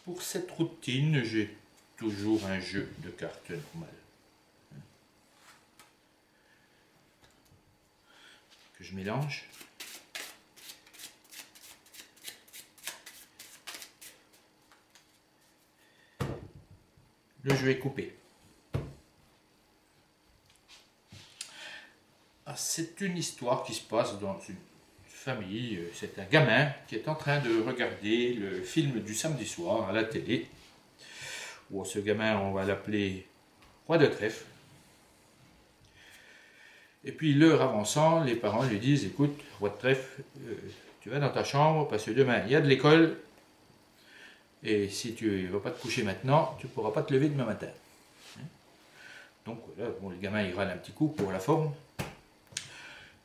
Pour cette routine, j'ai toujours un jeu de cartes normal. Que je mélange. Le jeu est coupé. Ah, c'est une histoire qui se passe dans une famille. C'est un gamin qui est en train de regarder le film du samedi soir à la télé. Bon, ce gamin, on va l'appeler Roi de Trèfle. Et puis l'heure avançant, les parents lui disent: écoute, Roi de Trèfle, tu vas dans ta chambre parce que demain il y a de l'école. Et si tu ne vas pas te coucher maintenant, tu ne pourras pas te lever demain matin. Donc voilà, bon, le gamin il râle un petit coup pour la forme.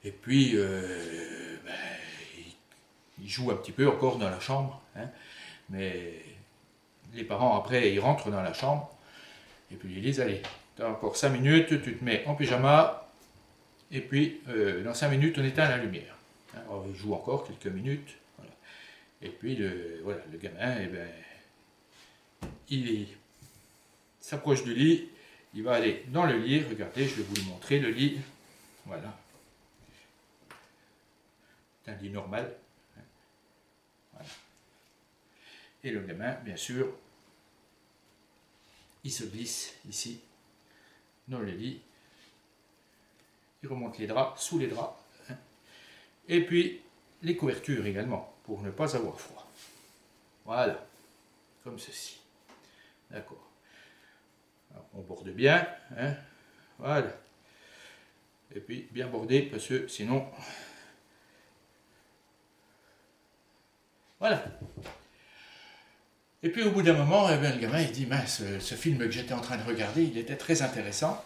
Et puis il joue un petit peu encore dans la chambre. Mais les parents après ils rentrent dans la chambre. Et puis ils disent: allez, tu as encore 5 minutes, tu te mets en pyjama. Et puis dans 5 minutes on éteint la lumière. Alors il joue encore quelques minutes. Voilà. Et puis voilà, le gamin, eh ben, il s'approche du lit, il va aller dans le lit. Regardez, je vais vous le montrer, le lit. Voilà. C'est un lit normal. Voilà. Et le gamin, bien sûr, il se glisse ici, dans le lit. Il remonte les draps, sous les draps. Et puis, les couvertures également, pour ne pas avoir froid. Voilà. Comme ceci. D'accord. On borde bien. Voilà. Et puis, bien border, parce que sinon... Voilà. Et puis au bout d'un moment, eh bien, le gamin il dit: mince, ce film que j'étais en train de regarder, il était très intéressant.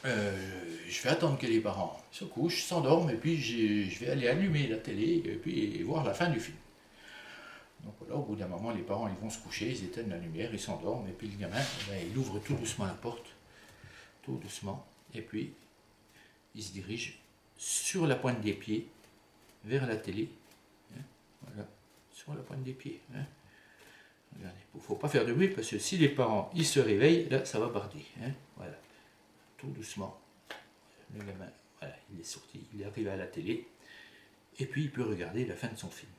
Je vais attendre que les parents se couchent, s'endorment, et puis je vais aller allumer la télé et puis voir la fin du film. Donc voilà, au bout d'un moment, les parents ils vont se coucher, ils éteignent la lumière, ils s'endorment, et puis le gamin, eh bien, il ouvre tout doucement la porte, tout doucement, et puis il se dirige sur la pointe des pieds vers la télé. Voilà, sur la pointe des pieds. Regardez, il ne faut pas faire de bruit parce que si les parents ils se réveillent, là ça va barder. Voilà, tout doucement. Le gamin, voilà, il est sorti, il est arrivé à la télé et puis il peut regarder la fin de son film.